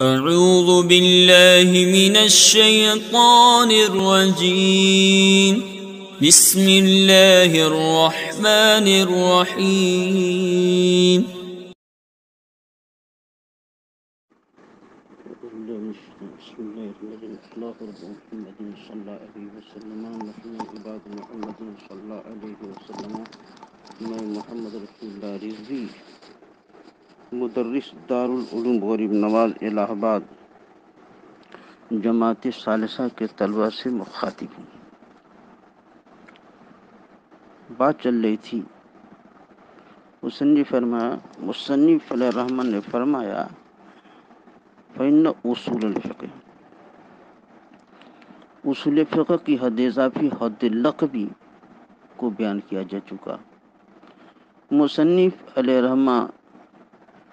أعوذ بالله من الشيطان الرجيم بسم الله الرحمن الرحيم بسم الله الذي الله رب محمد صلى الله عليه وسلم نحن عباد محمد صلى الله عليه وسلم محمد رسول الله رضوی مدرس دارالعلوم غریب نواز الہ آباد جماعت ثالثہ کے طلبہ سے مخاطب ہوں۔ بات چل رہی تھی، مصنف علیہ الرحمن نے فرمایا فإن اصول الفقہ، اصول فقہ کی حد اضافی حد لقبی کو بیان کیا جا چکا۔ مصنف علیہ الرحمہ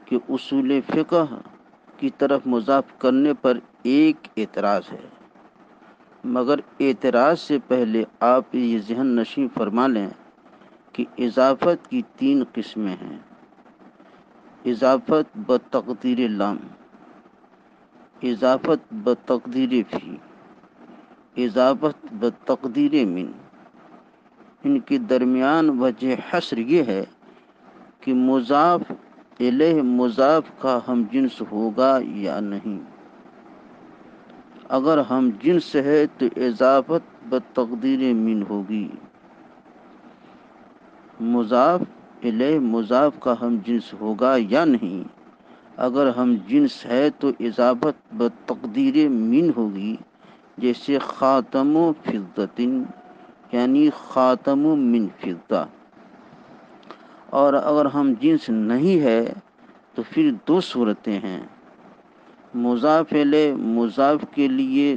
کہ اصول فقہ کی طرف مضاف کرنے پر ایک اعتراض ہے، مگر اعتراض سے پہلے آپ یہ ذہن نشین فرما لیں کہ اضافت کی 3 قسمیں ہیں: اضافت بتقدیر لام، اضافت بتقدیر فی، اضافت بتقدیر من۔ ان کے درمیان وجہ حصر یہ ہے کہ مضاف الیہ مضاف کا ہم جنس ہوگا یا نہیں۔ اگر ہم جنس ہے تو اضافت بتقدیر من ہوگی، مضاف الیہ مضاف کا ہم جنس ہوگا یا نہیں۔ اگر ہم جنس ہے تو اضافت بتقدیر من ہوگی، جیسے خاتم فضۃ یعنی خاتم من فضہ۔ اور اگر ہم جنس نہیں ہے تو پھر 2 صورتیں ہیں: مضاف الیہ مضاف کے لیے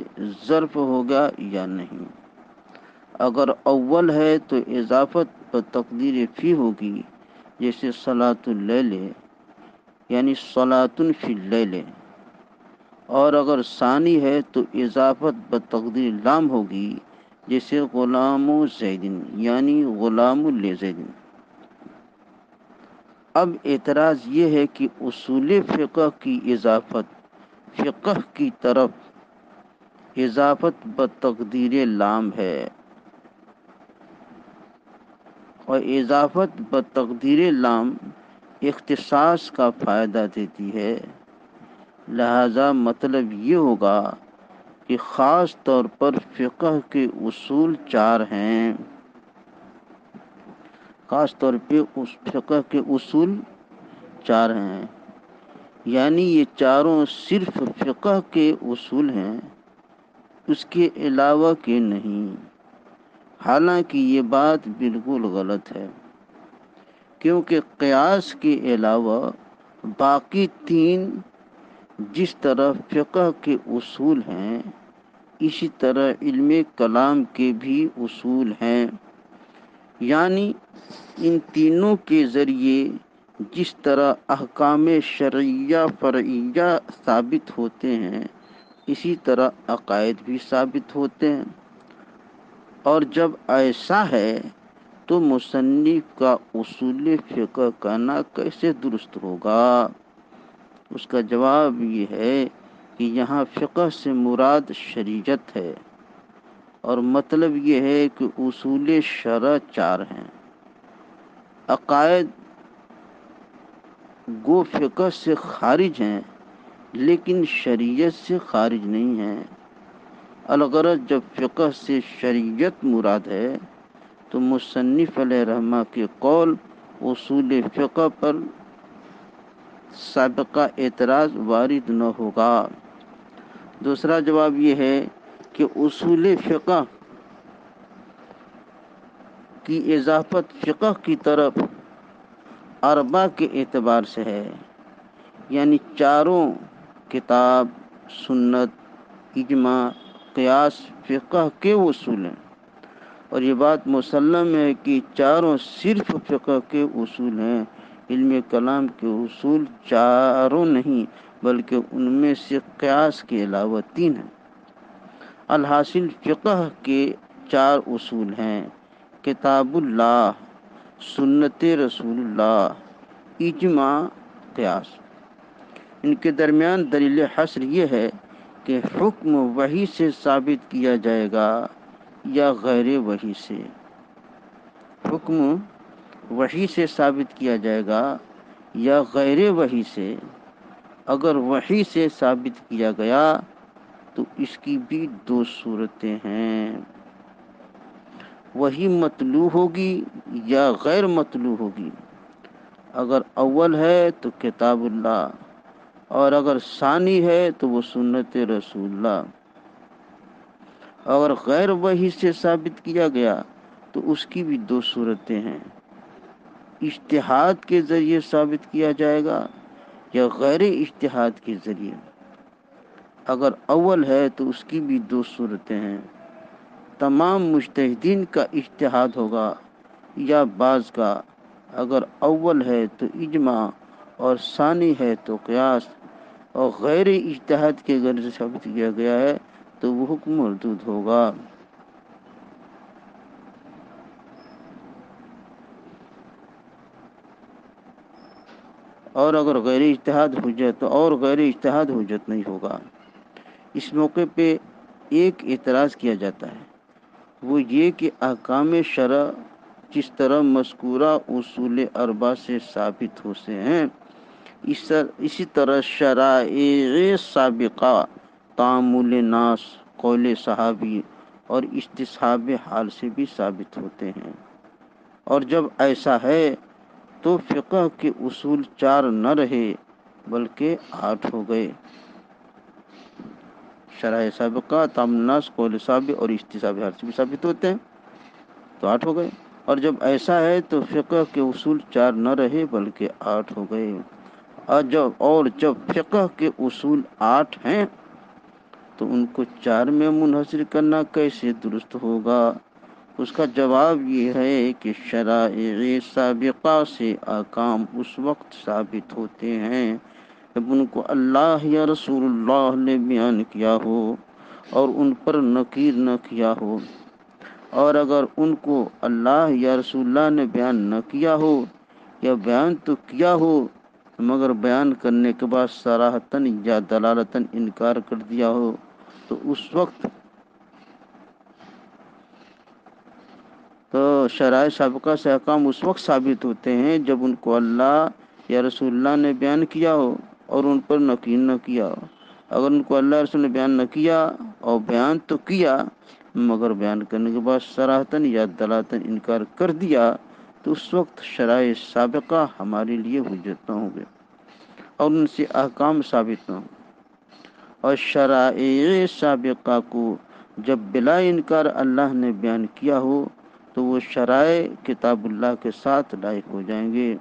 ظرف ہوگا یا نہیں۔ اگر اول ہے تو اضافت بتقدیر فی ہوگی، جیسے صلاۃ اللیل یعنی صلاۃ فی اللیل۔ اور اگر ثانی ہے تو اضافت بتقدیر لام ہوگی، جیسے غلام زید یعنی غلام لزید۔ اب اعتراض یہ ہے کہ اصول فقہ کی اضافت فقہ کی طرف اضافت بتقدیر لام ہے، اور اضافت بتقدیر لام اختصاص کا فائدہ دیتی ہے۔ لہذا مطلب یہ ہوگا کہ خاص طور پر فقہ کے اصول 4 ہیں، خاص طور پہ فقہ کے اصول 4 ہیں، یعنی یہ چاروں صرف فقہ کے اصول ہیں، اس کے علاوہ کے نہیں۔ حالانکہ یہ بات بالکل غلط ہے، کیونکہ قیاس کے علاوہ باقی 3 جس طرح فقہ کے اصول ہیں، اسی طرح علم کلام کے بھی اصول ہیں۔ یعنی ان تینوں کے ذریعے جس طرح احکام شرعیہ فرعیہ ثابت ہوتے ہیں، اسی طرح عقائد بھی ثابت ہوتے ہیں۔ اور جب ایسا ہے تو مصنف کا اصول فقہ کہنا کیسے درست ہوگا؟ اس کا جواب یہ ہے کہ یہاں فقہ سے مراد شریعت ہے، اور مطلب یہ ہے کہ اصول شرع 4 ہیں۔ عقائد گو فقہ سے خارج ہیں لیکن شریعت سے خارج نہیں ہیں۔ الغرض جب فقہ سے شریعت مراد ہے تو مصنف علیہ الرحمہ کے قول اصول فقہ پر سابقہ اعتراض وارد نہ ہوگا۔ دوسرا جواب یہ ہے کہ اصول فقہ کی اضافت فقہ کی طرف 4 کے اعتبار سے ہے، یعنی چاروں کتاب، سنت، اجماع، قیاس فقہ کے اصول ہیں، اور یہ بات مسلم ہے کہ چاروں صرف فقہ کے اصول ہیں۔ علم کلام کے اصول 4 نہیں بلکہ ان میں سے قیاس کے علاوہ 3 ہیں۔ الحاصل فقہ کے 4 اصول ہیں: کتاب اللہ، سنت رسول اللہ، اجماع، قیاس۔ ان کے درمیان دلیل حصر یہ ہے کہ حکم وحی سے ثابت کیا جائے گا یا غیر وحی سے۔ حکم وحی سے ثابت کیا جائے گا یا غیر وحی سے۔ اگر وحی سے ثابت کیا گیا تو اس کی بھی دو صورتیں ہیں، وحی مطلوع ہوگی یا غیر مطلوع ہوگی۔ اگر اول ہے تو کتاب اللہ، اور اگر ثانی ہے تو وہ سنت رسول اللہ۔ اگر غیر وحی سے ثابت کیا گیا تو اس کی بھی دو صورتیں ہیں، اجتہاد کے ذریعے ثابت کیا جائے گا یا غیر اجتہاد کے ذریعے۔ اگر اول ہے تو اس کی بھی دو صورتیں ہیں، تمام مجتہدین کا اجتہاد ہوگا یا بعض کا۔ اگر اول ہے تو اجماع اور ثانی ہے تو قیاس، اور غیر اجتہاد کے غرض سے ثابت کیا گیا ہے تو وہ حکم مردود ہوگا۔ اور اگر غیر اجتہاد حجت اور غیر اجتہاد حجت نہیں ہوگا۔ اس موقع پہ ایک اعتراض کیا جاتا ہے، وہ یہ کہ احکام شرع جس طرح مذکورہ اصول اربع سے ثابت ہوتے ہیں، اسی طرح شرائع سابقہ تعامل ناس، قول صحابی اور استصحاب حال سے بھی ثابت ہوتے ہیں۔ اور جب ایسا ہے تو فقہ کے اصول 4 نہ رہے بلکہ 8 ہو گئے۔ شرائع سابقہ، تعامل ناس، قول صحابی اور استصحاب حال سے بھی ثابت ہوتے ہیں تو 8 ہو گئے۔ اور جب ایسا ہے تو فقہ کے اصول 4 نہ رہے بلکہ 8 ہو گئے۔ اور جب فقہ کے اصول 8 ہیں تو ان کو 4 میں منحصر کرنا کیسے درست ہوگا؟ اس کا جواب یہ ہے کہ شرائع سابقہ سے احکام اس وقت ثابت ہوتے ہیں جب ان کو اللہ یا رسول اللہ نے بیان کیا ہو اور ان پر نکیر نہ کیا ہو، اور اگر ان کو اللہ یا رسول اللہ نے بیان نہ کیا ہو یا بیان تو کیا ہو مگر بیان کرنے کے بعد صراحتاً یا دلالتاً انکار کر دیا ہو تو اس وقت تو شرائع سابقہ سے احکام اس وقت ثابت ہوتے ہیں جب ان کو اللہ یا رسول اللہ نے بیان کیا ہو اور ان پر نکیر نہ کیا ہو۔ اگر ان کو اللہ رسول نے بیان نہ کیا اور بیان تو کیا مگر بیان کرنے کے بعد صراحتاً یا دلالتاً انکار کر دیا تو اس وقت شرائع سابقہ ہمارے لیے حجت نہ ہوں گے اور ان سے احکام ثابت نہ ہوں۔ اور شرائع سابقہ کو جب بلا انکار اللہ نے بیان کیا ہو تو وہ شرائع کتاب اللہ کے ساتھ لائق ہو جائیں گے،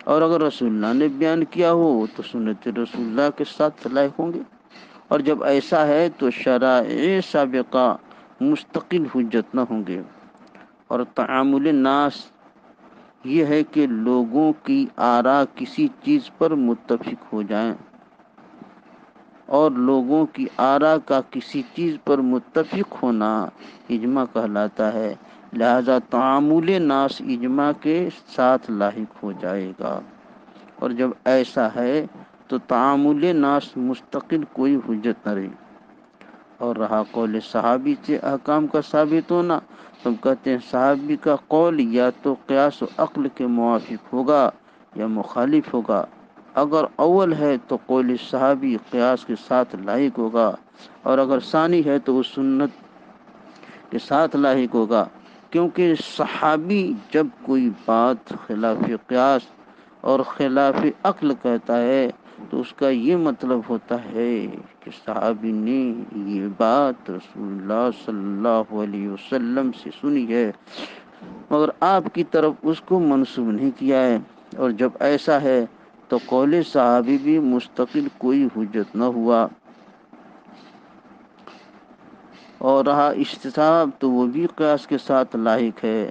اور اگر رسول اللہ نے بیان کیا ہو تو سنت رسول اللہ کے ساتھ لائق ہوں گے۔ اور جب ایسا ہے تو شرائع سابقہ مستقل حجت نہ ہوں گے۔ اور تعامل ناس یہ ہے کہ لوگوں کی آراء کسی چیز پر متفق ہو جائیں، اور لوگوں کی آراء کا کسی چیز پر متفق ہونا اجماع کہلاتا ہے، لہذا تعامل ناس اجماع کے ساتھ لاحق ہو جائے گا۔ اور جب ایسا ہے تو تعامل ناس مستقل کوئی حجت نہ رہی۔ اور رہا قول صحابی سے احکام کا ثابت ہونا، تو ہم کہتے ہیں صحابی کا قول یا تو قیاس و عقل کے موافق ہوگا یا مخالف ہوگا۔ اگر اول ہے تو قول صحابی قیاس کے ساتھ لاحق ہوگا، اور اگر ثانی ہے تو وہ سنت کے ساتھ لاحق ہوگا، کیونکہ صحابی جب کوئی بات خلاف قیاس اور خلاف عقل کہتا ہے تو اس کا یہ مطلب ہوتا ہے کہ صحابی نے یہ بات رسول اللہ صلی اللہ علیہ وسلم سے سنی ہے مگر آپ کی طرف اس کو منسوب نہیں کیا ہے۔ اور جب ایسا ہے تو قول صحابی بھی مستقل کوئی حجت نہ ہوا۔ اور رہا استصحاب تو وہ بھی قیاس کے ساتھ لاحق ہے،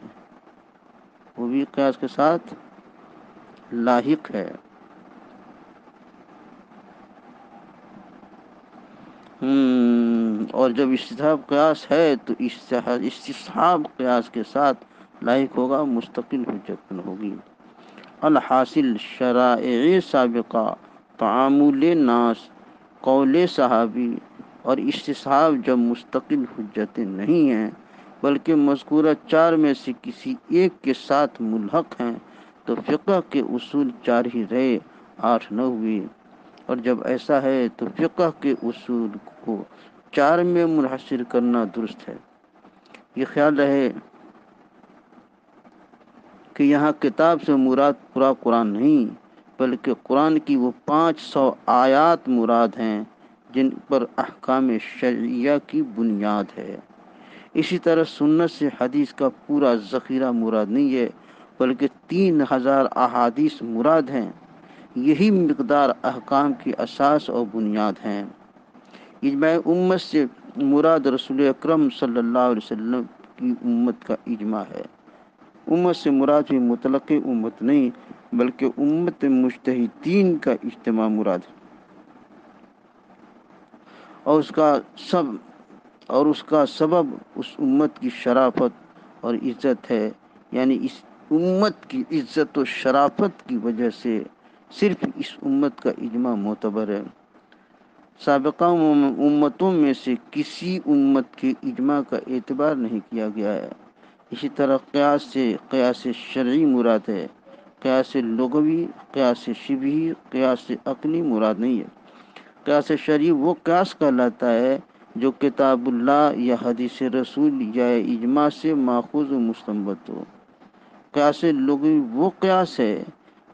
وہ بھی قیاس کے ساتھ لاحق ہے۔ اور جب استصحاب قیاس ہے تو استصحاب قیاس کے ساتھ لاحق ہوگا، مستقل حجت نہ ہوگی۔ الحاصل شرائع سابقہ، تعامل ناس، قول صحابی اور استصحاب جب مستقل حجتیں نہیں ہیں بلکہ مذکورہ چار میں سے کسی ایک کے ساتھ ملحق ہیں تو فقہ کے اصول چار ہی رہے، آٹھ نہ ہوئے۔ اور جب ایسا ہے تو فقہ کے اصول کو چار میں منحصر کرنا درست ہے۔ یہ خیال رہے کہ یہاں کتاب سے مراد پورا قرآن نہیں بلکہ قرآن کی وہ 500 آیات مراد ہیں جن پر احکام شرعیہ کی بنیاد ہے۔ اسی طرح سنت سے حدیث کا پورا ذخیرہ مراد نہیں ہے بلکہ 3000 احادیث مراد ہیں۔ یہی مقدار احکام کی اساس اور بنیاد ہیں۔ اجماع امت سے مراد رسول اکرم صلی اللہ علیہ وسلم کی امت کا اجماع ہے۔ امت سے مراد بھی مطلق امت نہیں بلکہ امت مجتہدین کا اجتماع مراد ہے، اور اس کا سبب اس امت کی شرافت اور عزت ہے، یعنی اس امت کی عزت و شرافت کی وجہ سے صرف اس امت کا اجماع معتبر ہے۔ سابقہ امتوں میں سے کسی امت کے اجماع کا اعتبار نہیں کیا گیا ہے۔ اسی طرح قیاس شرعی مراد ہے، قیاس لغوی، قیاس شبہی، قیاس عقلی مراد نہیں ہے۔ قیاس شرعی وہ قیاس کہلاتا ہے جو کتاب اللہ یا حدیث رسول یا اجماع سے ماخوذ و مستنبط ہو۔ قیاس لغوی وہ قیاس ہے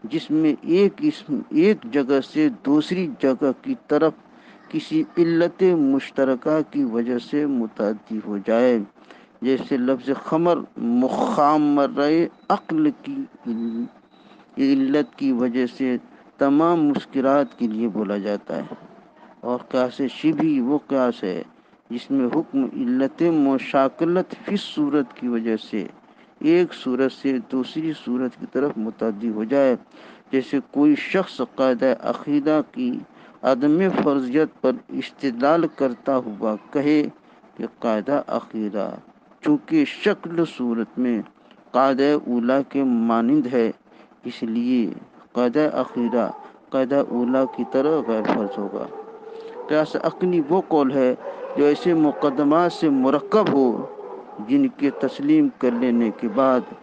جس میں ایک جگہ سے دوسری جگہ کی طرف کسی علت مشترکہ کی وجہ سے متعدی ہو جائے، جیسے لفظ خمر مخامرہ عقل کی علت کی وجہ سے تمام مسکرات کے لیے بولا جاتا ہے۔ اور قیاس شبہی وہ قیاس ہے جس میں حکم علت مشاکلت فی صورت کی وجہ سے ایک صورت سے دوسری صورت کی طرف متعدی ہو جائے، جیسے کوئی شخص قاعدہ عقیدہ کی عدم فرضیت پر استدلال کرتا ہوا کہے کہ قاعدہ عقیدہ چونکہ شکل صورت میں قاعدہ اولیٰ کے مانند ہے اس لیے قاعدہ عقیدہ قاعدہ اولیٰ کی طرح غیر فرض ہوگا۔ قیاس عقلی وہ قول ہے جو ایسے مقدمات سے مرکب ہو جن کے تسلیم کر لینے کے بعد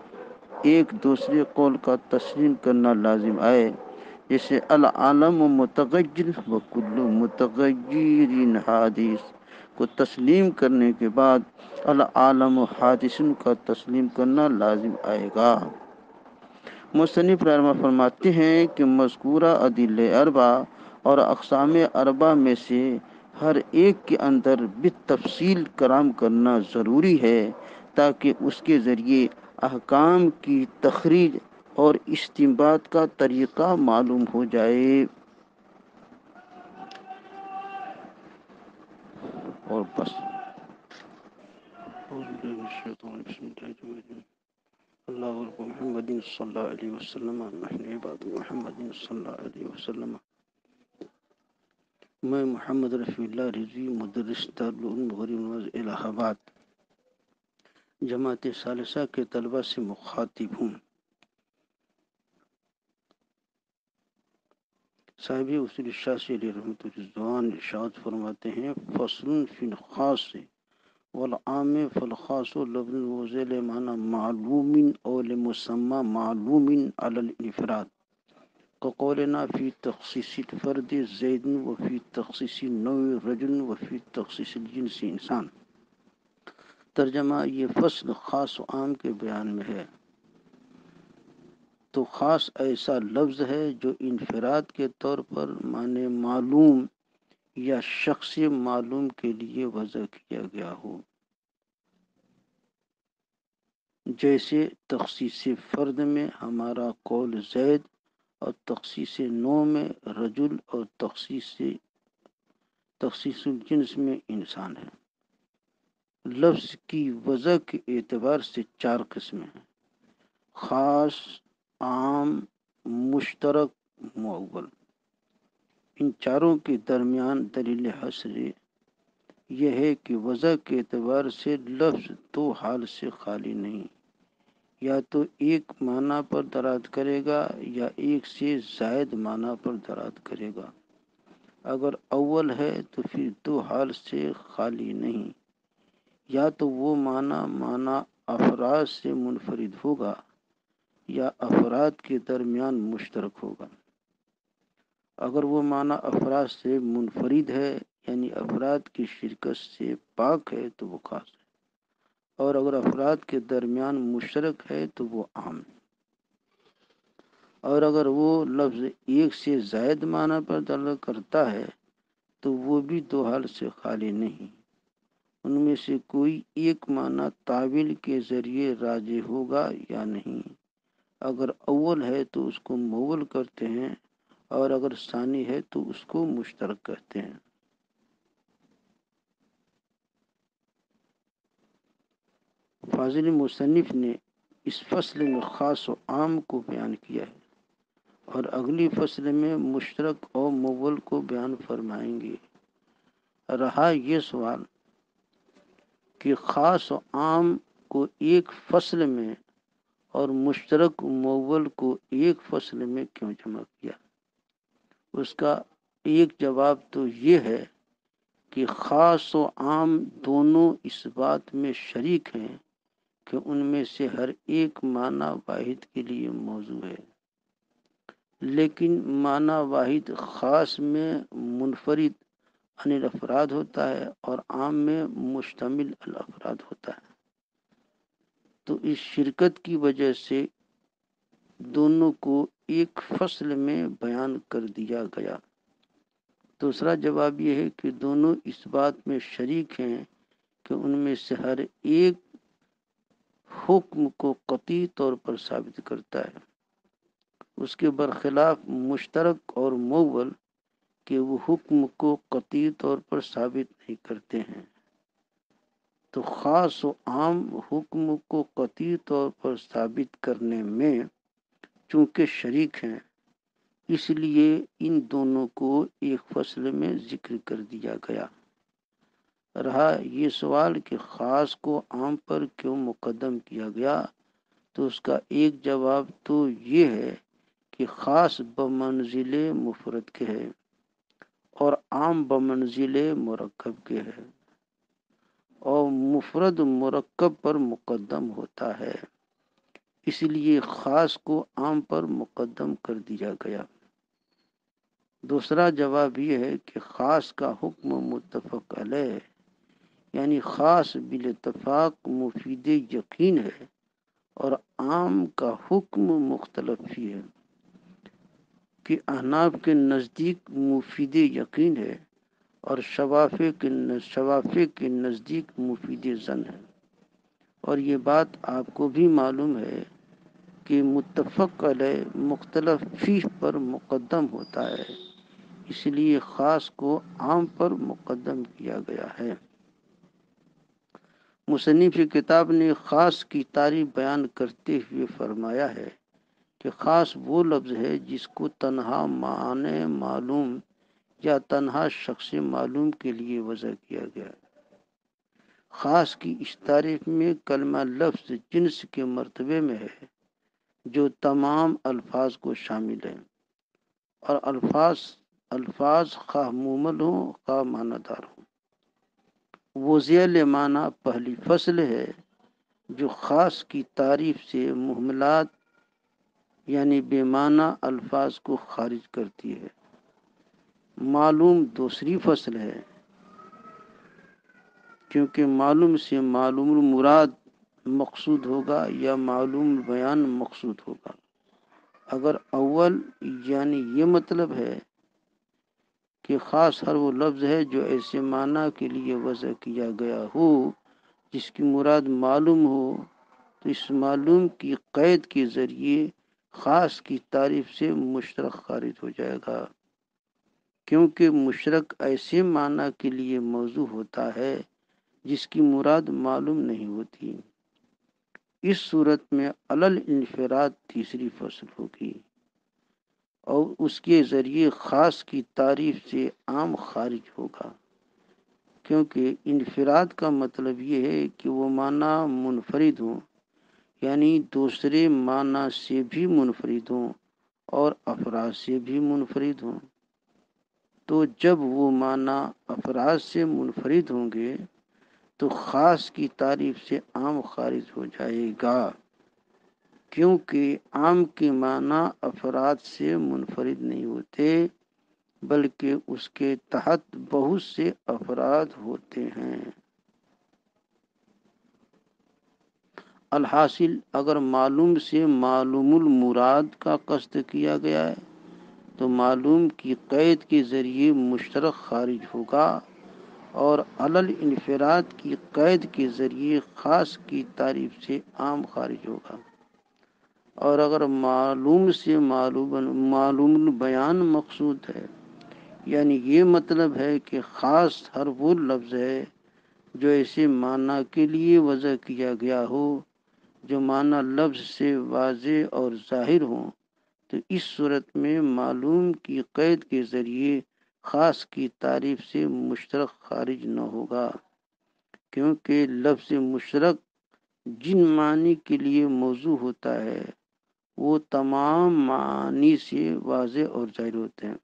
ایک دوسرے قول کا تسلیم کرنا لازم آئے، جیسے العالم متغیر و کل متغیر حادث کو تسلیم کرنے کے بعد العالم حادث کا تسلیم کرنا لازم آئے گا۔ مصنف رحمہ فرماتے ہیں کہ مذکورہ ادلہ اربع اور اقسام اربع میں سے ہر ایک کے اندر بالتفصیل کلام کرنا ضروری ہے تاکہ اس کے ذریعے احکام کی تخریج اور استنباط کا طریقہ معلوم ہو جائے۔ اور بس اللہ محمد صلی اللہ علیہ وسلم نحن عباد محمد صلی اللہ علیہ وسلم۔ میں محمد رفیع اللہ رضوی مدرس دارالعلوم غریب الہ آباد جماعت ثالثہ کے طلبہ سے مخاطب ہوں۔ صاحب اصول الشاذلی علیہ رحمۃ الرضوان ارشاد فرماتے ہیں فصل فی الخاص والعام فالخاص لفظ وذیل معنی معلوم او لمسمى معلوم علی الانفراد كقولنا في تخصيص الفرد زید وفي تخصيص النوع رجل وفي تخصيص الجنس انسان۔ ترجمہ یہ فصل خاص و عام کے بیان میں ہے۔ تو خاص ایسا لفظ ہے جو انفراد کے طور پر معنی معلوم یا شخص معلوم کے لیے وضع کیا گیا ہو، جیسے تخصیص فرد میں ہمارا قول زید اور تخصیص نوع میں رجل اور تخصیص الجنس میں انسان ہے۔ لفظ کی وضع کے اعتبار سے چار قسمیں ہیں: خاص، عام، مشترک، معول۔ ان چاروں کے درمیان دلیل حصر یہ ہے کہ وضع کے اعتبار سے لفظ دو حال سے خالی نہیں، یا تو ایک معنی پر دلالت کرے گا یا ایک سے زائد معنی پر دلالت کرے گا۔ اگر اول ہے تو پھر دو حال سے خالی نہیں، یا تو وہ معنی افراد سے منفرد ہوگا یا افراد کے درمیان مشترک ہوگا۔ اگر وہ معنی افراد سے منفرد ہے یعنی افراد کی شرکت سے پاک ہے تو وہ خاص ہے، اور اگر افراد کے درمیان مشترک ہے تو وہ عام ہے۔ اور اگر وہ لفظ ایک سے زائد معنی پر دلالت کرتا ہے تو وہ بھی دو حال سے خالی نہیں، ان میں سے کوئی ایک معنی تعویل کے ذریعے راجح ہوگا یا نہیں۔ اگر اول ہے تو اس کو مول کرتے ہیں، اور اگر ثانی ہے تو اس کو مشترک کہتے ہیں۔ فاضل مصنف نے اس فصل میں خاص و عام کو بیان کیا ہے، اور اگلی فصل میں مشترک اور مول کو بیان فرمائیں گے۔ رہا یہ سوال کہ خاص و عام کو ایک فصل میں اور مشترک مول کو ایک فصل میں کیوں جمع کیا، اس کا ایک جواب تو یہ ہے کہ خاص و عام دونوں اس بات میں شریک ہیں کہ ان میں سے ہر ایک معنی واحد کے لیے موضوع ہے، لیکن معنی واحد خاص میں منفرد عن الافراد ہوتا ہے اور عام میں مشتمل الافراد ہوتا ہے، تو اس شرکت کی وجہ سے دونوں کو ایک فصل میں بیان کر دیا گیا۔ دوسرا جواب یہ ہے کہ دونوں اس بات میں شریک ہیں کہ ان میں سے ہر ایک حکم کو قطعی طور پر ثابت کرتا ہے، اس کے برخلاف مشترک اور مول کہ وہ حکم کو قطعی طور پر ثابت نہیں کرتے ہیں۔ تو خاص و عام حکم کو قطعی طور پر ثابت کرنے میں چونکہ شریک ہیں، اس لیے ان دونوں کو ایک فصل میں ذکر کر دیا گیا۔ رہا یہ سوال کہ خاص کو عام پر کیوں مقدم کیا گیا، تو اس کا ایک جواب تو یہ ہے کہ خاص بمنزل مفرد کے ہے اور عام بمنزل مرکب کے ہے، اور مفرد مرکب پر مقدم ہوتا ہے، اس لیے خاص کو عام پر مقدم کر دیا گیا۔ دوسرا جواب یہ ہے کہ خاص کا حکم متفق علیہ یعنی خاص بالاتفاق مفید یقین ہے، اور عام کا حکم مختلف ہی ہے کہ احناف کے نزدیک مفید یقین ہے اور شوافع کے نزدیک مفید ظن ہے، اور یہ بات آپ کو بھی معلوم ہے کہ متفق علیہ مختلف فیہ پر مقدم ہوتا ہے، اس لیے خاص کو عام پر مقدم کیا گیا ہے۔ مصنف کتاب نے خاص کی تعریف بیان کرتے ہوئے فرمایا ہے کہ خاص وہ لفظ ہے جس کو تنہا معنی معلوم یا تنہا شخص معلوم کے لیے وضع کیا گیا ہے۔ خاص کی اس تعریف میں کلمہ لفظ جنس کے مرتبے میں ہے جو تمام الفاظ کو شامل ہے، اور الفاظ خواہ مومل ہوں خواہ معنی دار ہوں۔ وہ ذیل معنی پہلی فصل ہے جو خاص کی تعریف سے مہملات یعنی بے معنی الفاظ کو خارج کرتی ہے۔ معلوم دوسری فصل ہے کیونکہ معلوم سے معلوم المراد مقصود ہوگا یا معلوم بیان مقصود ہوگا۔ اگر اول یعنی یہ مطلب ہے کہ خاص ہر وہ لفظ ہے جو ایسے معنی کے لیے وضع کیا گیا ہو جس کی مراد معلوم ہو، تو اس معلوم کی قید کے ذریعے خاص کی تعریف سے مشترک خارج ہو جائے گا، کیونکہ مشترک ایسے معنی کے لیے موضوع ہوتا ہے جس کی مراد معلوم نہیں ہوتی۔ اس صورت میں علل انفراد تیسری فصل ہوگی اور اس کے ذریعے خاص کی تعریف سے عام خارج ہوگا، کیونکہ انفراد کا مطلب یہ ہے کہ وہ معنی منفرد ہوں یعنی دوسرے معنی سے بھی منفرد ہوں اور افراد سے بھی منفرد ہوں، تو جب وہ معنی افراد سے منفرد ہوں گے تو خاص کی تعریف سے عام خارج ہو جائے گا، کیونکہ عام کے معنی افراد سے منفرد نہیں ہوتے بلکہ اس کے تحت بہت سے افراد ہوتے ہیں۔ الحاصل اگر معلوم سے معلوم المراد کا قصد کیا گیا ہے تو معلوم کی قید کے ذریعے مشترک خارج ہوگا اور علل انفراد کی قید کے ذریعے خاص کی تعریف سے عام خارج ہوگا، اور اگر معلوم سے معلوم البیان مقصود ہے، یعنی یہ مطلب ہے کہ خاص ہر وہ لفظ ہے جو ایسے معنی کے لیے وضع کیا گیا ہو جو معنی لفظ سے واضح اور ظاہر ہوں، تو اس صورت میں معلوم کی قید کے ذریعے خاص کی تعریف سے مشترک خارج نہ ہوگا، کیونکہ لفظ مشترک جن معنی کے لیے موضوع ہوتا ہے وہ تمام معنی سے واضح اور ظاہر ہوتے ہیں،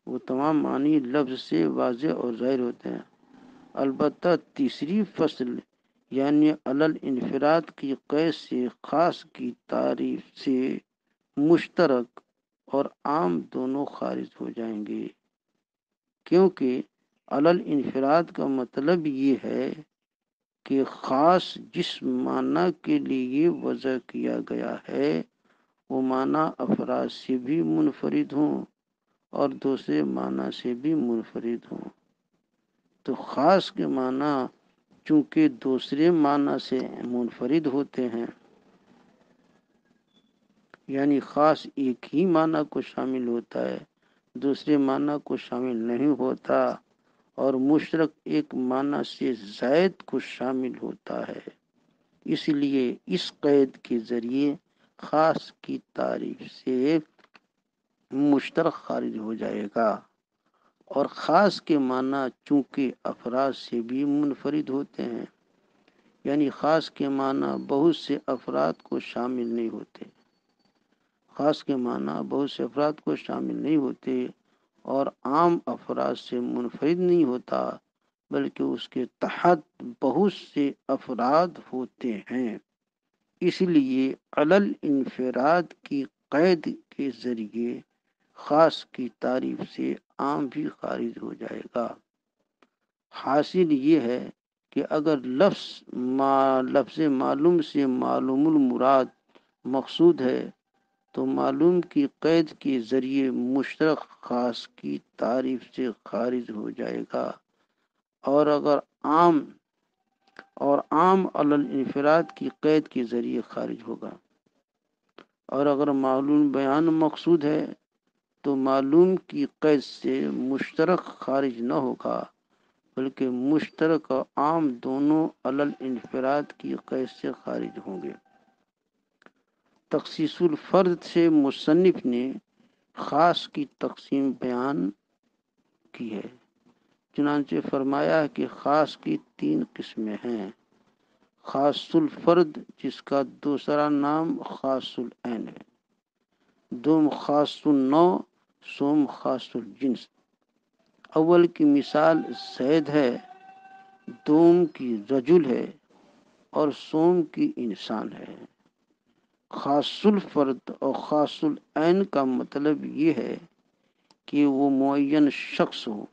وہ تمام معنی لفظ سے واضح اور ظاہر ہوتے ہیں۔ البتہ تیسری فصل یعنی علل انفراد کی قید سے خاص کی تعریف سے مشترک اور عام دونوں خارج ہو جائیں گے، کیونکہ علل انفراد کا مطلب یہ ہے کہ خاص جس معنی کے لیے وضع کیا گیا ہے وہ معنی افراد سے بھی منفرد ہوں اور دوسرے معنی سے بھی منفرد ہوں، تو خاص کے معنی چونکہ دوسرے معنی سے منفرد ہوتے ہیں، یعنی خاص ایک ہی معنی کو شامل ہوتا ہے، دوسرے معنی کو شامل نہیں ہوتا، اور مشترک ایک معنی سے زائد کو شامل ہوتا ہے، اس لیے اس قید کے ذریعے خاص کی تعریف سے مشترک خارج ہو جائے گا، اور خاص کے معنی چونکہ افراد سے بھی منفرد ہوتے ہیں، یعنی خاص کے معنی بہت سے افراد کو شامل نہیں ہوتے، خاص کے معنی بہت سے افراد کو شامل نہیں ہوتے اور عام افراد سے منفرد نہیں ہوتا بلکہ اس کے تحت بہت سے افراد ہوتے ہیں، اس لیے علل انفراد کی قید کے ذریعے خاص کی تعریف سے عام بھی خارج ہو جائے گا۔ حاصل یہ ہے کہ اگر لفظ معلوم سے معلوم المراد مقصود ہے تو معلوم کی قید کے ذریعے مشترک خاص کی تعریف سے خارج ہو جائے گا، اور اگر عام علل انفراد کی قید کے ذریعے خارج ہوگا، اور اگر معلوم بیان مقصود ہے تو معلوم کی قید سے مشترک خارج نہ ہوگا بلکہ مشترک اور عام دونوں علل انفراد کی قید سے خارج ہوں گے۔ تخصیص الفرد سے مصنف نے خاص کی تقسیم بیان کی ہے، چنانچہ فرمایا کہ خاص کی 3 قسمیں ہیں: خاص الفرد جس کا دوسرا نام خاص العین ہے، دوم خاص النوع، سوم خاص الجنس۔ اول کی مثال زید ہے، دوم کی رجل ہے اور سوم کی انسان ہے۔ خاص الفرد اور خاص العین کا مطلب یہ ہے کہ وہ معین شخص ہو۔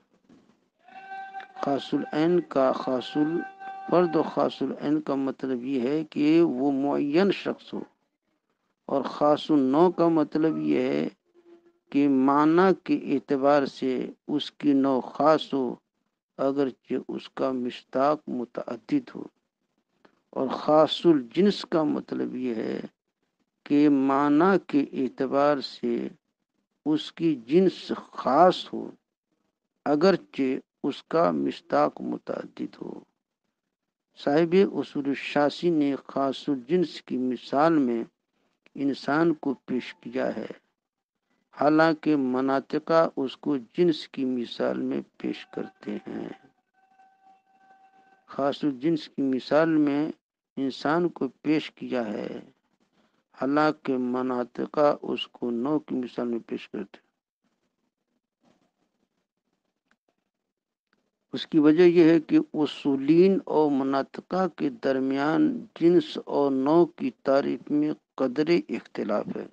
خاص العین کا خاص الفرد اور خاص العین کا مطلب یہ ہے کہ وہ معین شخص ہو، اور خاص النوع کا مطلب یہ ہے کہ معنی کے اعتبار سے اس کی نوع خاص ہو اگرچہ اس کا مصداق متعدد ہو، اور خاص الجنس کا مطلب یہ ہے کہ معنی کے اعتبار سے اس کی جنس خاص ہو اگرچہ اس کا مصداق متعدد ہو۔ صاحب اصول الشاسی نے خاص الجنس کی مثال میں انسان کو پیش کیا ہے، حالانکہ مناطقہ اس کو جنس کی مثال میں پیش کرتے ہیں۔ خاص الجنس کی مثال میں انسان کو پیش کیا ہے، حالانکہ مناطقہ اس کو نو کی مثال میں پیش کرتے ہیں۔ اس کی وجہ یہ ہے کہ اصولین اور مناطقہ کے درمیان جنس اور نوع کی تعریف میں قدر اختلاف ہے۔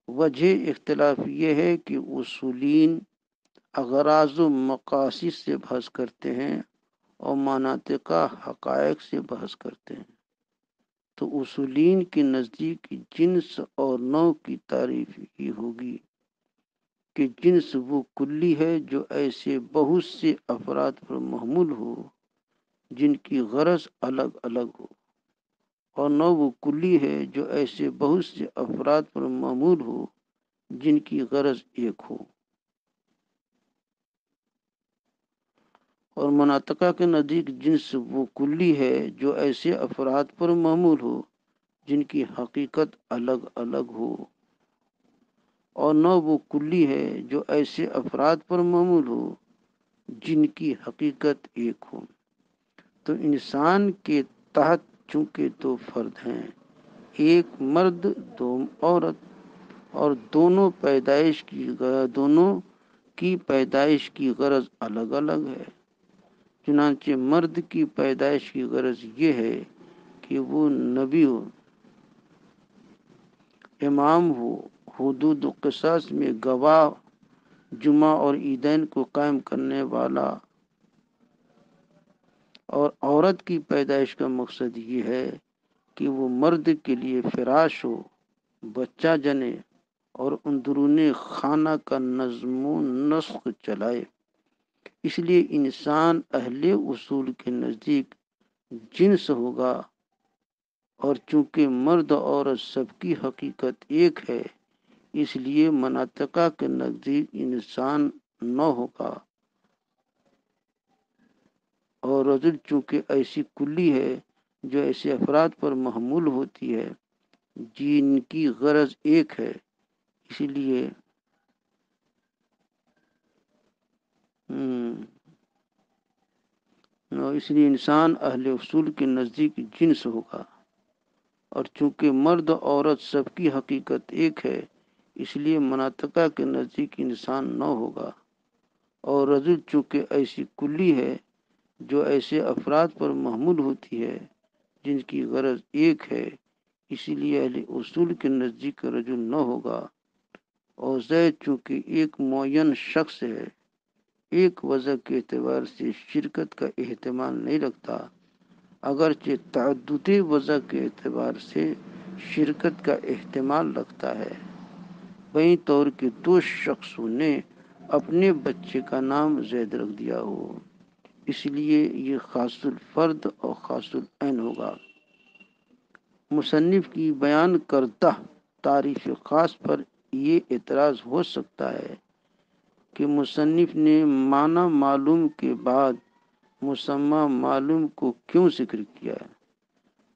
وجہ اختلاف یہ ہے کہ اصولین اغراض و مقاصد سے بحث کرتے ہیں اور مناطقہ حقائق سے بحث کرتے ہیں۔ تو اصولین کے نزدیک جنس اور نوع کی تعریف یہ ہوگی کہ جنس وہ کلی ہے جو ایسے بہت سے افراد پر محمول ہو جن کی غرض الگ الگ ہو، اور نوع وہ کلی ہے جو ایسے بہت سے افراد پر محمول ہو جن کی غرض ایک ہو۔ اور مناطقہ کے نزدیک جنس وہ کلی ہے جو ایسے افراد پر محمول ہو جن کی حقیقت الگ الگ ہو، اور نوع وہ کلی ہے جو ایسے افراد پر محمول ہو جن کی حقیقت ایک ہو۔ تو انسان کے تحت چونکہ دو فرد ہیں، ایک مرد دو عورت، اور دونوں کی پیدائش کی غرض الگ الگ ہے۔ چنانچہ مرد کی پیدائش کی غرض یہ ہے کہ وہ نبی ہو، امام ہو، حدود و قصاص میں گواہ، جمعہ اور عیدین کو قائم کرنے والا، اور عورت کی پیدائش کا مقصد یہ ہے کہ وہ مرد کے لیے فراش ہو، بچہ جنے اور اندرون خانہ کا نظم و نسق چلائے۔ اس لیے انسان اہل اصول کے نزدیک جنس ہوگا، اور چونکہ مرد اور عورت سب کی حقیقت ایک ہے اس لیے مناطقہ کے نزدیک انسان نوع ہوگا، اور رجل چونکہ ایسی کلی ہے جو ایسے افراد پر محمول ہوتی ہے جن کی غرض ایک ہے، اسی لیے انسان اہل اصول کے نزدیک جنس ہوگا، اور چونکہ مرد عورت سب کی حقیقت ایک ہے اس لیے مناطقہ کے نزدیک انسان نوع ہوگا، اور رجل چونکہ ایسی کلی ہے جو ایسے افراد پر محمول ہوتی ہے جن کی غرض ایک ہے، اسی لیے اہل اصول کے نزدیک رجل نوع ہوگا، اور زید چونکہ ایک معین شخص ہے، ایک وجہ کے اعتبار سے شرکت کا احتمال نہیں رکھتا، اگرچہ تعدد وجہ کے اعتبار سے شرکت کا احتمال رکھتا ہے، بہی طور کہ دو شخصوں نے اپنے بچے کا نام زید رکھ دیا ہو، اس لیے یہ خاص الفرد اور خاص العین ہوگا۔ مصنف کی بیان کردہ تعریف خاص پر یہ اعتراض ہو سکتا ہے کہ مصنف نے معنی معلوم کے بعد مسمى معلوم کو کیوں ذکر کیا ہے؟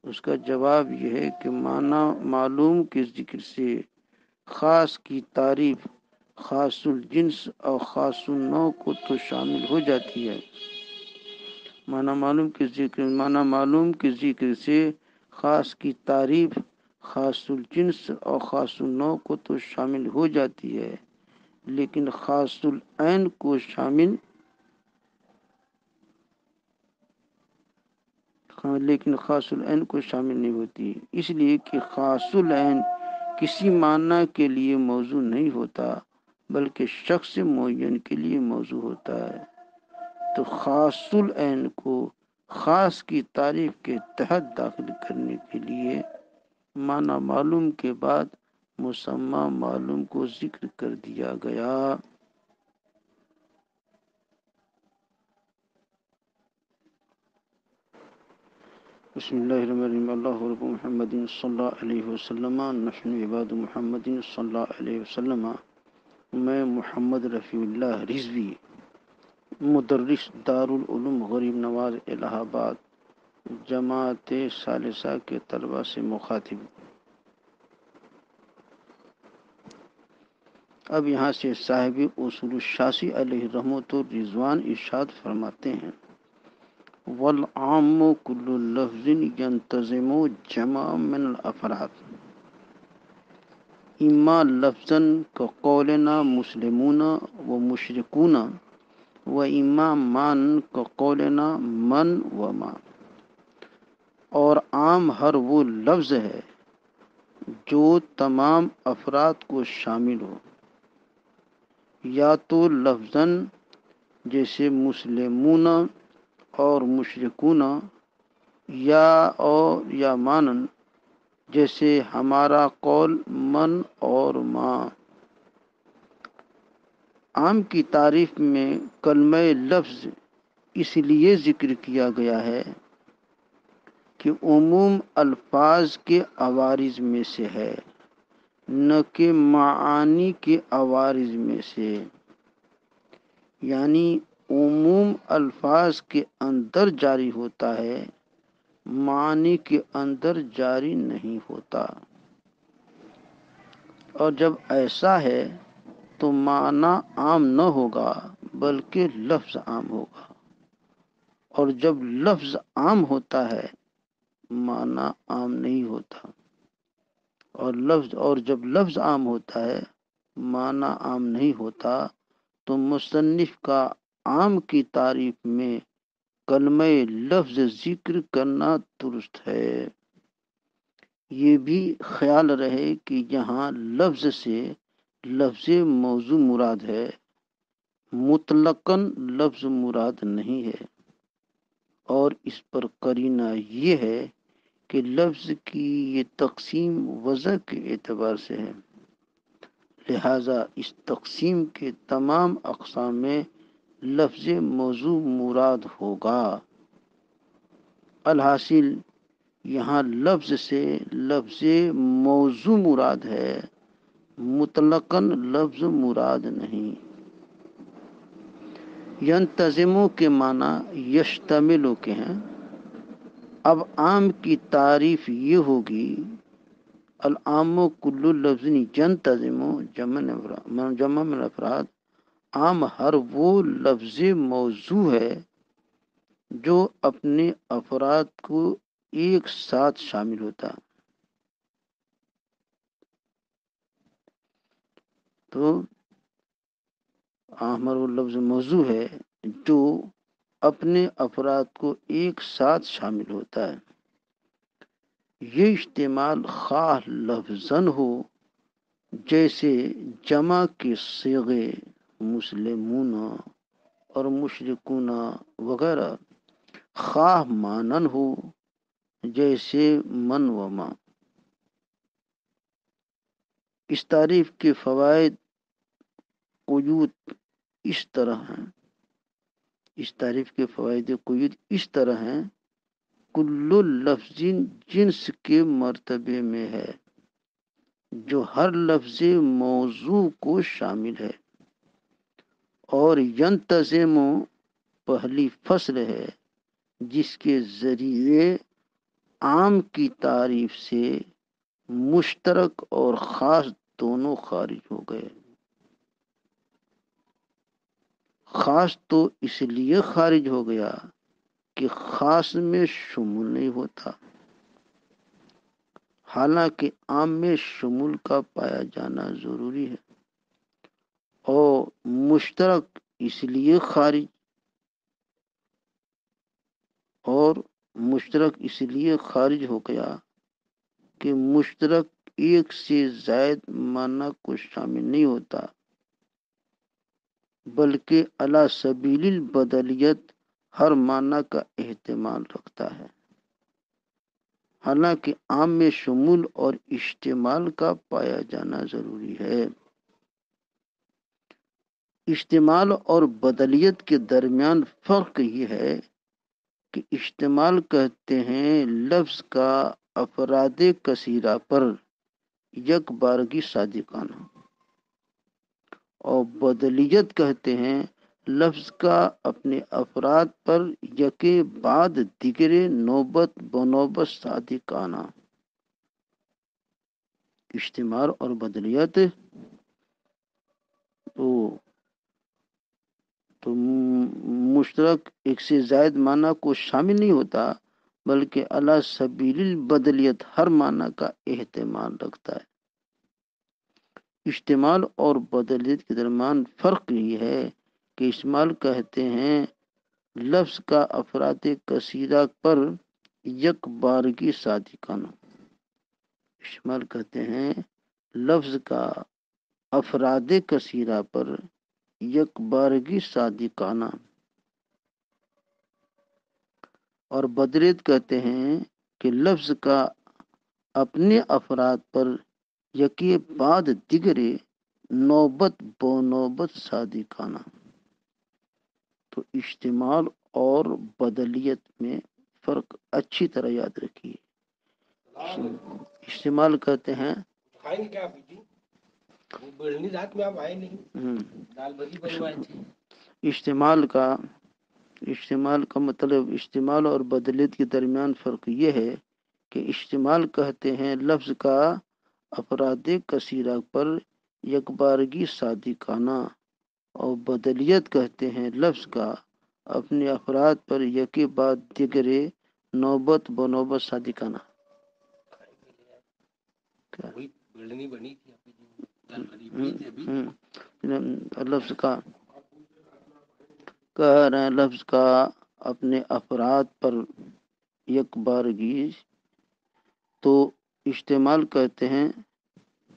اس کا جواب یہ ہے کہ معنی معلوم کے ذکر سے خاص کی تعریف خاص الجنس اور خاص النوع کو تو شامل ہو جاتی ہے۔ معنی معلوم کے ذکر سے خاص کی تعریف خاص الجنس اور خاص النوع کو تو شامل ہو جاتی ہے، لیکن خاص العین کو شامل نہیں ہوتی، اس لیے کہ خاص العین کسی معنی کے لیے موضوع نہیں ہوتا بلکہ شخص معین کے لیے موضوع ہوتا ہے۔ تو خاص العین کو خاص کی تعریف کے تحت داخل کرنے کے لیے معنی معلوم کے بعد مسمى معلوم کو ذکر کر دیا گیا۔ بسم اللہ الرحمن الرحیم، اللہ رب محمد صلی اللہ علیہ وسلم، نحن عباد محمد صلی اللہ علیہ وسلم۔ میں محمد رفیع اللہ رضوی، مدرس دارالعلوم غریب نواز الہ آباد، جماعت ثالثہ کے طلباء سے مخاطب۔ اب یہاں سے صاحب اصول الشاسی علیہ رحمۃ الرضوان ارشاد فرماتے ہیں، والعام كل لفظ ينتظم جمع من الافراد اما لفظا كقولنا مسلمون ومشركون واما من كقولنا من وما. اور عام ہر وہ لفظ ہے جو تمام افراد کو شامل ہو، یا تو لفظاً جیسے مسلمون اور مشرکون، یا مانن جیسے ہمارا قول من اور ما. عام کی تعریف میں کلمہ لفظ اس لیے ذکر کیا گیا ہے کہ عموم الفاظ کے عوارض میں سے ہے، نہ کہ معانی کے عوارض میں سے. یعنی عموم الفاظ کے اندر جاری ہوتا ہے، معانی کے اندر جاری نہیں ہوتا. اور جب ایسا ہے تو معنی عام نہ ہوگا بلکہ لفظ عام ہوگا، اور جب لفظ عام ہوتا ہے معنی عام نہیں ہوتا، اور جب لفظ عام ہوتا ہے معنی عام نہیں ہوتا. تو مصنف کا عام کی تعریف میں کلمہ لفظ ذکر کرنا درست ہے. یہ بھی خیال رہے کہ یہاں لفظ سے لفظ موضوع مراد ہے، مطلقاً لفظ مراد نہیں ہے. اور اس پر قرینہ یہ ہے کہ لفظ کی یہ تقسیم وضع کے اعتبار سے ہے، لہذا اس تقسیم کے تمام اقسام میں لفظ موضوع مراد ہوگا. الحاصل یہاں لفظ سے لفظ موضوع مراد ہے، مطلقاً لفظ مراد نہیں. ینتظموں کے معنی یشتملوں کے ہیں. اب عام کی تعریف یہ ہوگی، العام کل لفظ ینتظم جمع من افراد. عام ہر وہ لفظ موضوع ہے جو اپنے افراد کو ایک ساتھ شامل ہوتا. تو عام ہر وہ لفظ موضوع ہے جو اپنے افراد کو ایک ساتھ شامل ہوتا ہے. یہ اشتمال خواہ لفظاً ہو جیسے جمع کے صیغے مسلمون اور مشرکون وغیرہ، خواہ مانن ہو جیسے من و ما. اس تعریف کے فوائد قیود اس طرح ہیں، اس طرح ہیں: کل لفظ جنس کے مرتبے میں ہے جو ہر لفظ موضوع کو شامل ہے، اور ینتظم پہلی فصل ہے جس کے ذریعے عام کی تعریف سے مشترک اور خاص دونوں خارج ہو گئے. خاص تو اس لیے خارج ہو گیا کہ خاص میں شمول نہیں ہوتا، حالانکہ عام میں شمول کا پایا جانا ضروری ہے. اور مشترک اس لیے خارج ہو گیا کہ مشترک ایک سے زائد معنی کو شامل نہیں ہوتا بلکہ علی سبیل البدلیت ہر معنی کا احتمال رکھتا ہے. حالانکہ عام میں شمول اور اشتمال کا پایا جانا ضروری ہے. اشتمال اور بدلیت کے درمیان فرق یہ ہے کہ اشتمال کہتے ہیں لفظ کا افراد کثیرہ پر یک بارگی صادقانہ، اور بدلیت کہتے ہیں لفظ کا اپنے افراد پر یکے بعد دیگرے نوبت بنوبت صادقانہ. اشتمال اور بدلیت تو مشترک ایک سے زائد معنی کو شامل نہیں ہوتا، بلکہ علی سبیل البدلیت ہر معنی کا احتمال رکھتا ہے۔ اشتمال اور بدلیت کے درمیان فرق یہ ہے کہ اشتمال کہتے ہیں لفظ کا افراد کثیرہ پر یک بارگی صادقانہ، اشتمال کہتے ہیں لفظ کا افراد کثیرہ پر یک بارگی صادقانہ، اور بدلیت کہتے ہیں کہ لفظ کا اپنے افراد پر یکی بعد دیگرے نوبت بو نوبت صادقانہ۔ تو اشتمال اور بدلیت میں فرق اچھی طرح یاد رکھیے۔ اشتمال کہتے ہیں اشتمال کا مطلب اشتمال اور بدلیت کے درمیان فرق یہ ہے کہ اشتمال کہتے ہیں لفظ کا افراد کثیرہ پر یکبارگی صادقانہ، اور بدلیت کہتے ہیں لفظ کا اپنے افراد پر یکی بعد دیگرے نوبت بنوبت صادقانہ۔ لفظ کا کہہ رہے ہیں لفظ کا اپنے افراد پر یک بارگی، تو اشتمال کہتے ہیں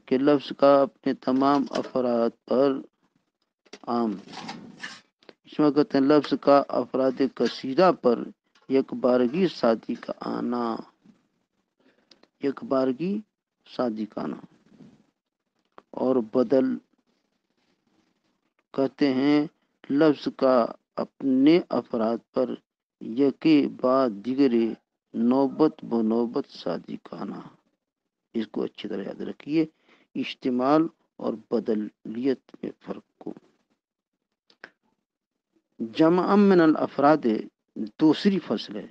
کہ لفظ کا اپنے تمام افراد پر عام، اس میں کہتے ہیں لفظ کا افراد کثیرہ پر یک بارگی صادقانہ، یک بارگی صادقانہ۔ اور بدل کہتے ہیں لفظ کا اپنے افراد پر یکے بعد دیگرے نوبت بنوبت صادقانہ۔ اس کو اچھی طرح یاد رکھیے، اشتمال اور بدلیت میں فرق کو۔ جمع من الافراد دوسری فصل ہے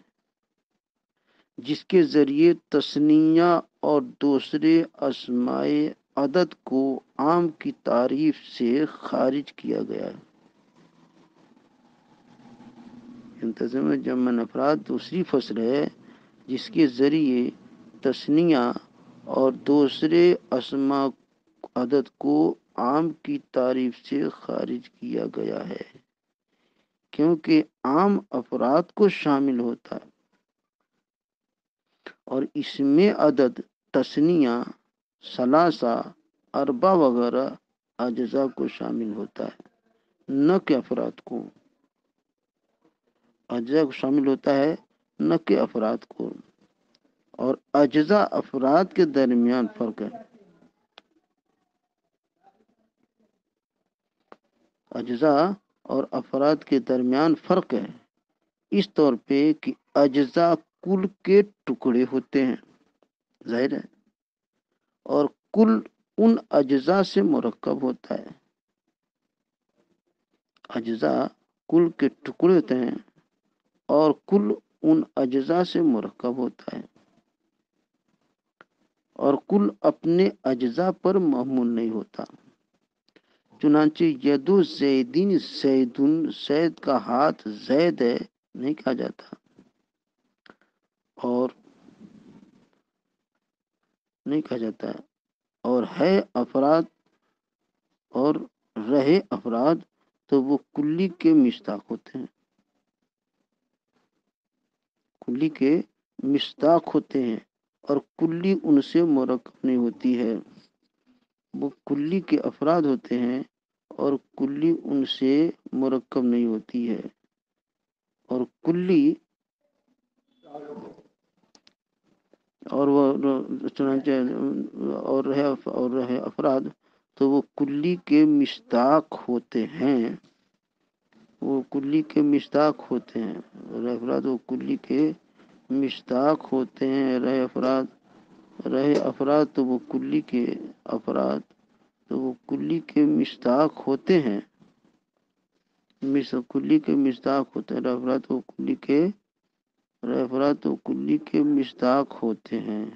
جس کے ذریعے تثنیہ اور دوسرے اسماء عدد کو عام کی تعریف سے خارج کیا گیا ہے۔ انتظام جمع من افراد دوسری فصل ہے جس کے ذریعے تثنیہ اور دوسرے اسماء عدد کو عام کی تعریف سے خارج کیا گیا ہے، کیونکہ عام افراد کو شامل ہوتا ہے اور اس میں عدد تثنیہ ثلاثہ اربع وغیرہ اجزاء کو شامل ہوتا ہے، نہ کہ افراد کو، اجزاء کو شامل ہوتا ہے نہ کہ افراد کو۔ اور اجزاء افراد کے درمیان فرق ہے، اجزاء اور افراد کے درمیان فرق ہے اس طور پہ کہ اجزاء کل کے ٹکڑے ہوتے ہیں، ظاہر ہے، اور کل ان اجزاء سے مرکب ہوتا ہے، اجزاء کل کے ٹکڑے ہوتے ہیں اور کل ان اجزاء سے مرکب ہوتا ہے، اور کل اپنے اجزاء پر محمول نہیں ہوتا۔ چنانچہ یدو زیدین زیدن، زید کا ہاتھ زید ہے نہیں کہا جاتا، اور نہیں کہا جاتا ہے، اور ہے افراد اور رہے افراد تو وہ کلی کے مشتاق ہوتے ہیں، کلی کے مشتاق ہوتے ہیں، اور کلی ان سے مرکب نہیں ہوتی ہے، وہ کلی کے افراد ہوتے ہیں اور کلی ان سے مرکب نہیں ہوتی ہے، اور کلی اور وہ چنانچہ اور رہے افراد تو وہ کلی کے مشتاق ہوتے ہیں، وہ کلی کے مشتاق ہوتے ہیں، رہے افراد وہ کلی کے مشتاق ہوتے ہیں، رہے افراد تو وہ کلی کے افراد تو وہ کلی کے مشتاق ہوتے ہیں، کلی کے مشتاق ہوتے ہیں، رہے افراد تو کلی کے افراد تو کلی کے مشتاق ہوتے ہیں،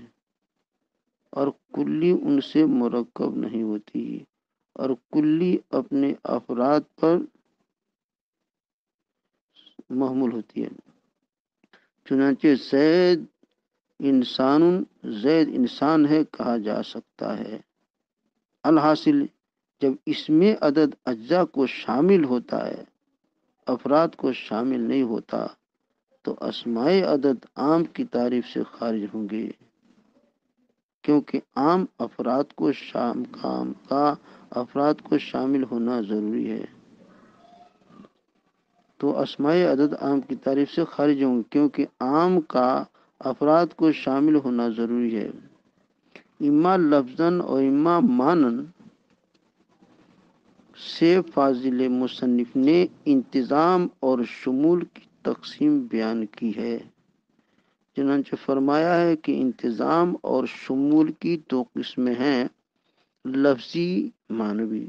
اور کلی ان سے مرکب نہیں ہوتی، اور کلی اپنے افراد پر محمول ہوتی ہے۔ چنانچہ زید انسان ہے کہا جا سکتا ہے۔ الحاصل جب اس میں عدد اجزاء کو شامل ہوتا ہے، افراد کو شامل نہیں ہوتا، تو اسماء عدد عام کی تعریف سے خارج ہوں گے، کیونکہ عام افراد کو شامل ہونا ضروری ہے۔ تو اسماء عدد عام کی تعریف سے خارج ہوں گے کیونکہ عام کا افراد کو شامل ہونا ضروری ہے۔ اما لفظاً اور اما معناً سے فاضل مصنف نے انتظام اور شمول کی تقسیم بیان کی ہے۔ چنانچہ فرمایا ہے کہ انتظام اور شمول کی دو قسمیں ہیں، لفظی معنوی۔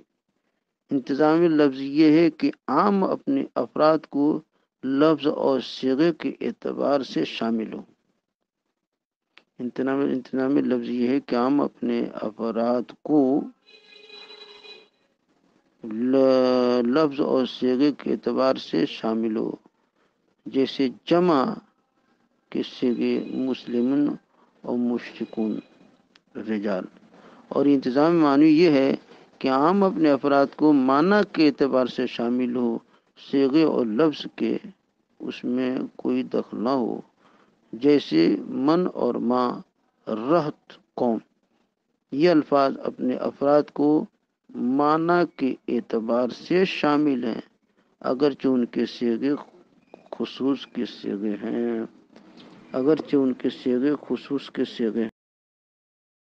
انتظامی لفظ یہ ہے کہ عام اپنے افراد کو لفظ اور صیغے کے اعتبار سے شامل ہو۔ انتظامی لفظ یہ ہے کہ عام اپنے افراد کو لفظ اور صیغے کے اعتبار سے شامل ہو، جیسے جمع کے صیغے مسلمون اور مشرکون رجال۔ اور انتظام معنی یہ ہے کہ عام اپنے افراد کو معنی کے اعتبار سے شامل ہو، صیغے اور لفظ کے اس میں کوئی دخل نہ ہو، جیسے من اور ما، رہت، قوم۔ یہ الفاظ اپنے افراد کو معنی کے اعتبار سے شامل ہیں، اگرچہ ان کے صیغے خصوص کے صیغے ہیں۔